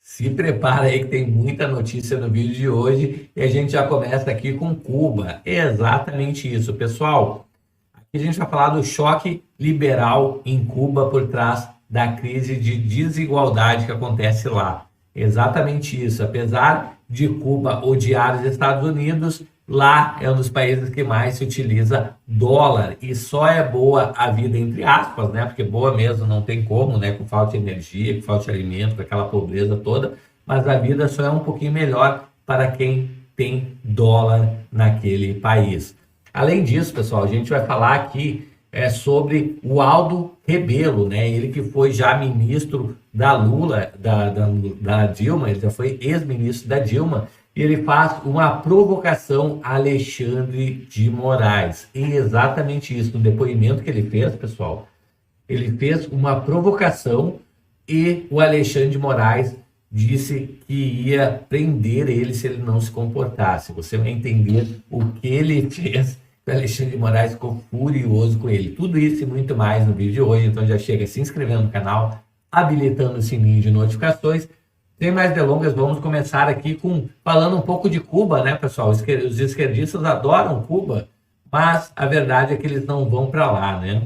Se prepara aí que tem muita notícia no vídeo de hoje e a gente já começa aqui com Cuba. É exatamente isso, pessoal. Aqui a gente vai falar do choque liberal em Cuba por trás da crise de desigualdade que acontece lá. Exatamente isso. Apesar de Cuba odiar os Estados Unidos, lá é um dos países que mais se utiliza dólar e só é boa a vida entre aspas, né? Porque boa mesmo não tem como, né? Com falta de energia, com falta de alimento, com aquela pobreza toda, mas a vida só é um pouquinho melhor para quem tem dólar naquele país. Além disso, pessoal, a gente vai falar aqui sobre o Aldo Rebelo, né? Ele que foi já ministro da Lula, da Dilma, ele já foi ex-ministro da Dilma, e ele faz uma provocação a Alexandre de Moraes. E exatamente isso, no depoimento que ele fez, pessoal, ele fez uma provocação e o Alexandre de Moraes disse que ia prender ele se ele não se comportasse. Você vai entender o que ele fez. O Alexandre de Moraes ficou furioso com ele. Tudo isso e muito mais no vídeo de hoje. Então já chega se inscrevendo no canal, habilitando o sininho de notificações. Sem mais delongas, vamos começar aqui falando um pouco de Cuba, né, pessoal? Os esquerdistas adoram Cuba, mas a verdade é que eles não vão para lá, né?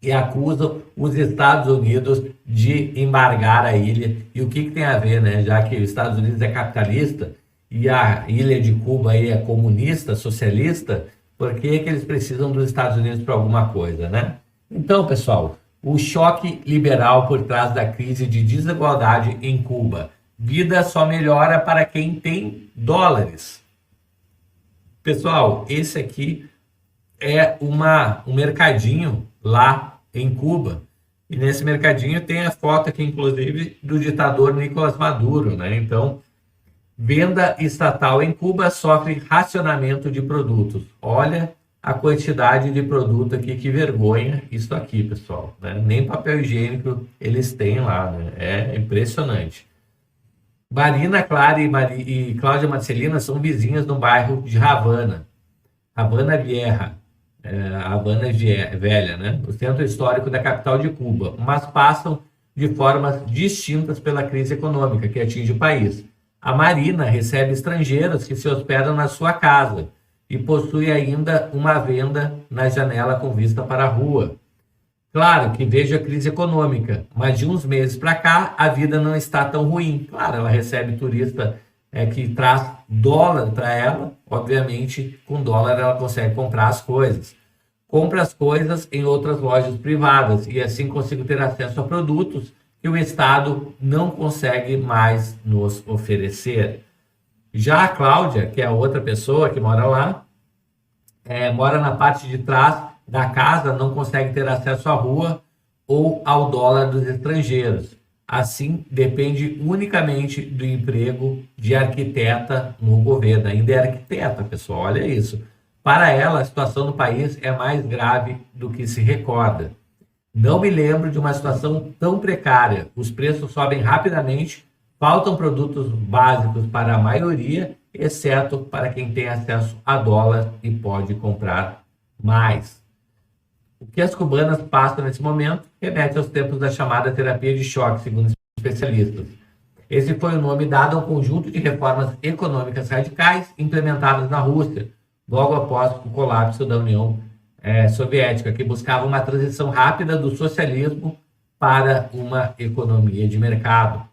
E acusam os Estados Unidos de embargar a ilha. E o que tem a ver, né? Já que os Estados Unidos é capitalista e a ilha de Cuba aí é comunista, socialista, por que que eles precisam dos Estados Unidos para alguma coisa, né? Então, pessoal, o choque liberal por trás da crise de desigualdade em Cuba. Vida só melhora para quem tem dólares. Pessoal, esse aqui é um mercadinho lá em Cuba. E nesse mercadinho tem a foto aqui, inclusive, do ditador Nicolás Maduro, né? Então, venda estatal em Cuba sofre racionamento de produtos. Olha a quantidade de produto aqui, que vergonha isso aqui, pessoal, né? Nem papel higiênico eles têm lá, né? É impressionante. Marina Clara e Cláudia Marcelina são vizinhas no bairro de Havana. Havana Vieja, Havana Velha, né? O centro histórico da capital de Cuba, mas passam de formas distintas pela crise econômica que atinge o país. A Marina recebe estrangeiros que se hospedam na sua casa e possui ainda uma venda na janela com vista para a rua. Claro que vejo a crise econômica, mas de uns meses para cá a vida não está tão ruim. Claro, ela recebe turista que traz dólar para ela, obviamente com dólar ela consegue comprar as coisas. Compra as coisas em outras lojas privadas e assim consigo ter acesso a produtos que o Estado não consegue mais nos oferecer. Já a Cláudia, que é a outra pessoa que mora lá, mora na parte de trás da casa, não consegue ter acesso à rua ou ao dólar dos estrangeiros. Assim, depende unicamente do emprego de arquiteta no governo. Ainda é arquiteta, pessoal, olha isso. Para ela, a situação no país é mais grave do que se recorda. Não me lembro de uma situação tão precária. Os preços sobem rapidamente, faltam produtos básicos para a maioria, exceto para quem tem acesso a dólar e pode comprar mais. O que as cubanas passam nesse momento remete aos tempos da chamada terapia de choque, segundo especialistas. Esse foi o nome dado a um conjunto de reformas econômicas radicais implementadas na Rússia, logo após o colapso da União Soviética, que buscava uma transição rápida do socialismo para uma economia de mercado.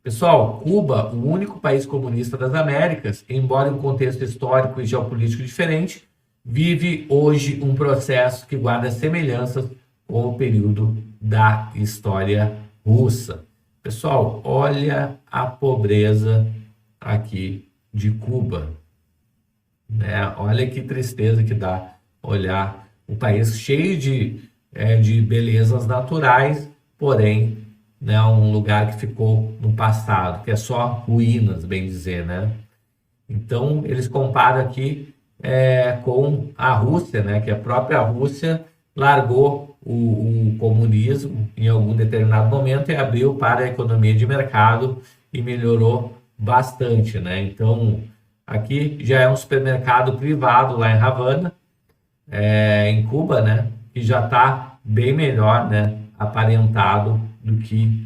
Pessoal, Cuba, o único país comunista das Américas, embora em um contexto histórico e geopolítico diferente, vive hoje um processo que guarda semelhanças com o período da história russa. Pessoal, olha a pobreza aqui de Cuba, né? Olha que tristeza que dá olhar um país cheio de belezas naturais, porém, né, um lugar que ficou no passado, que é só ruínas, bem dizer, né? Então, eles comparam aqui com a Rússia, né, que a própria Rússia largou o comunismo em algum determinado momento e abriu para a economia de mercado e melhorou bastante, né? Então, aqui já é um supermercado privado lá em Havana, em Cuba, né, que já está bem melhor, né, aparentado do que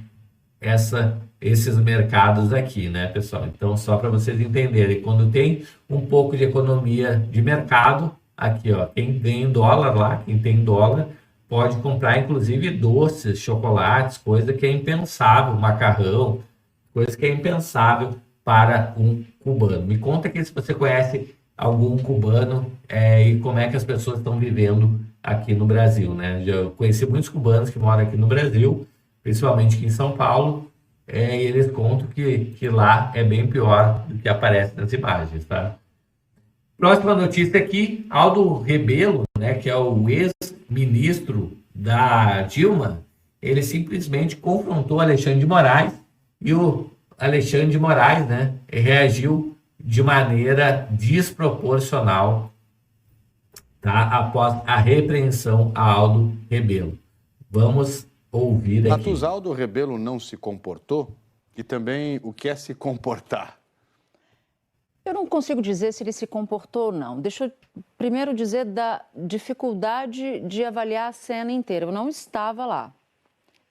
essa esses mercados aqui, né, pessoal? Então, só para vocês entenderem, quando tem um pouco de economia de mercado, aqui, ó, quem tem dólar lá, quem tem dólar, pode comprar, inclusive, doces, chocolates, coisa que é impensável, macarrão, coisa que é impensável para um cubano. Me conta aqui se você conhece algum cubano e como é que as pessoas estão vivendo aqui no Brasil, né? Já conheci muitos cubanos que moram aqui no Brasil, principalmente aqui em São Paulo, e eles contam que lá é bem pior do que aparece nas imagens, tá? Próxima notícia aqui, Aldo Rebelo, né, que é o ex-ministro da Dilma, ele simplesmente confrontou Alexandre de Moraes e o Alexandre de Moraes, né, reagiu de maneira desproporcional, tá, após a repreensão a Aldo Rebelo. Vamos ouvir aqui. Matus, Aldo Rebelo não se comportou? E também o que é se comportar? Eu não consigo dizer se ele se comportou ou não. Deixa eu primeiro dizer da dificuldade de avaliar a cena inteira. Eu não estava lá.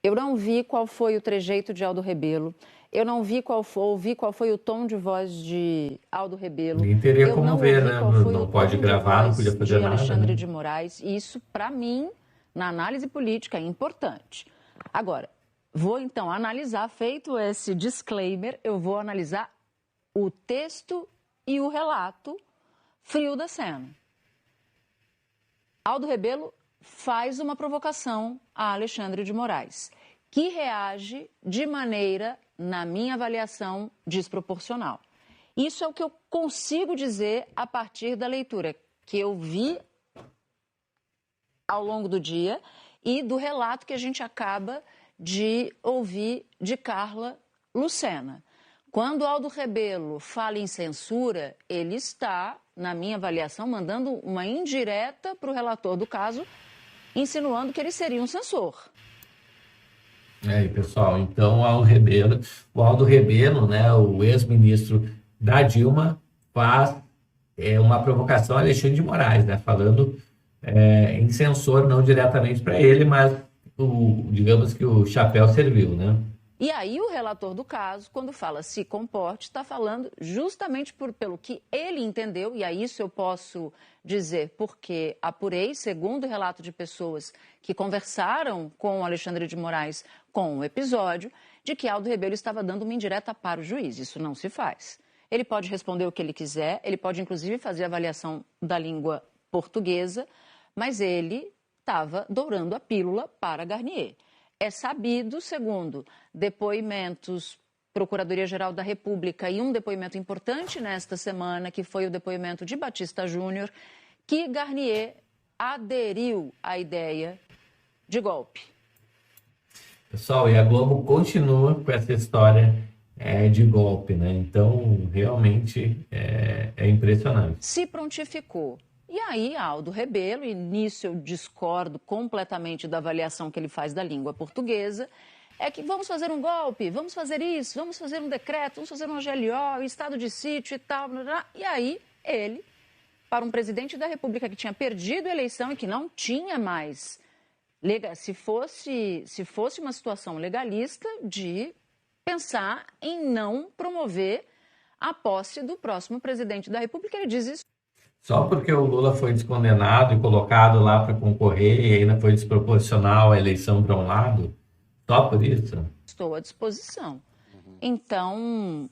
Eu não vi qual foi o trejeito de Aldo Rebelo. Eu não vi ouvi qual foi o tom de voz de Aldo Rebelo. Nem teria como ver, né? Não pode gravar, não podia fazer nada. Alexandre de Moraes. E isso, para mim, na análise política, é importante. Agora, vou então analisar, feito esse disclaimer, eu vou analisar o texto e o relato frio da cena. Aldo Rebelo faz uma provocação a Alexandre de Moraes, que reage de maneira, na minha avaliação, desproporcional. Isso é o que eu consigo dizer a partir da leitura que eu vi ao longo do dia e do relato que a gente acaba de ouvir de Carla Lucena. Quando Aldo Rebelo fala em censura, ele está, na minha avaliação, mandando uma indireta para o relator do caso, insinuando que ele seria um censor. Aí, pessoal, então o Aldo Rebelo, né, o ex-ministro da Dilma, faz uma provocação a Alexandre de Moraes, né, falando em censor, não diretamente para ele, mas digamos que o chapéu serviu, né? E aí o relator do caso, quando fala se comporte, está falando justamente pelo que ele entendeu, e a isso eu posso dizer porque apurei, segundo o relato de pessoas que conversaram com o Alexandre de Moraes com o episódio, de que Aldo Rebelo estava dando uma indireta para o juiz. Isso não se faz. Ele pode responder o que ele quiser, ele pode inclusive fazer avaliação da língua portuguesa, mas ele estava dourando a pílula para Garnier. É sabido, segundo depoimentos, Procuradoria-Geral da República e um depoimento importante nesta semana, que foi o depoimento de Batista Júnior, que Garnier aderiu à ideia de golpe. Pessoal, e a Globo continua com essa história de golpe, né? Então, realmente é impressionante. Se prontificou. E aí, Aldo Rebelo, e nisso eu discordo completamente da avaliação que ele faz da língua portuguesa, é que vamos fazer um golpe, vamos fazer isso, vamos fazer um decreto, vamos fazer uma GLO, estado de sítio e tal. Blá, blá. E aí, ele, para um presidente da República que tinha perdido a eleição e que não tinha mais, se fosse uma situação legalista, de pensar em não promover a posse do próximo presidente da República, ele diz isso. Só porque o Lula foi descondenado e colocado lá para concorrer e ainda foi desproporcional a eleição para um lado? Só por isso? Estou à disposição. Então,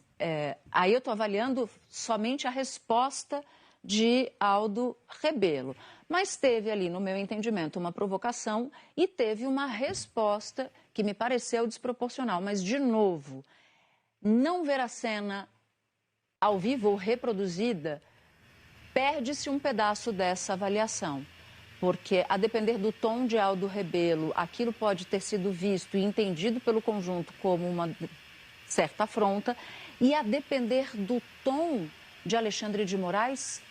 aí eu estou avaliando somente a resposta de Aldo Rebelo. Mas teve ali, no meu entendimento, uma provocação e teve uma resposta que me pareceu desproporcional. Mas, de novo, não ver a cena ao vivo ou reproduzida, perde-se um pedaço dessa avaliação, porque a depender do tom de Aldo Rebelo, aquilo pode ter sido visto e entendido pelo conjunto como uma certa afronta, e a depender do tom de Alexandre de Moraes,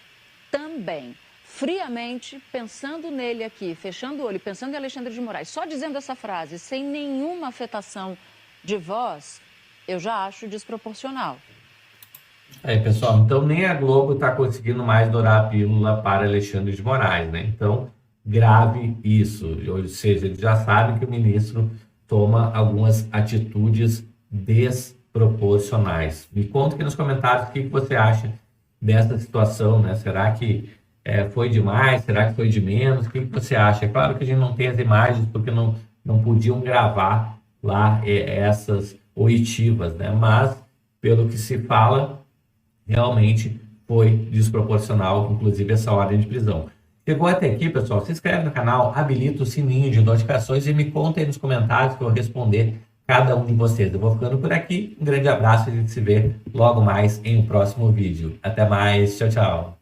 também. Friamente, pensando nele aqui, fechando o olho, pensando em Alexandre de Moraes, só dizendo essa frase, sem nenhuma afetação de voz, eu já acho desproporcional. Aí, pessoal, então nem a Globo está conseguindo mais dourar a pílula para Alexandre de Moraes, né? Então, grave isso. Ou seja, eles já sabem que o ministro toma algumas atitudes desproporcionais. Me conta aqui nos comentários o que você acha dessa situação, né? Será que foi demais? Será que foi de menos? O que você acha? É claro que a gente não tem as imagens porque não podiam gravar lá essas oitivas, né? Mas, pelo que se fala, realmente foi desproporcional, inclusive essa ordem de prisão. Chegou até aqui, pessoal, se inscreve no canal, habilita o sininho de notificações e me conta aí nos comentários que eu vou responder cada um de vocês. Eu vou ficando por aqui, um grande abraço e a gente se vê logo mais em um próximo vídeo. Até mais, tchau, tchau.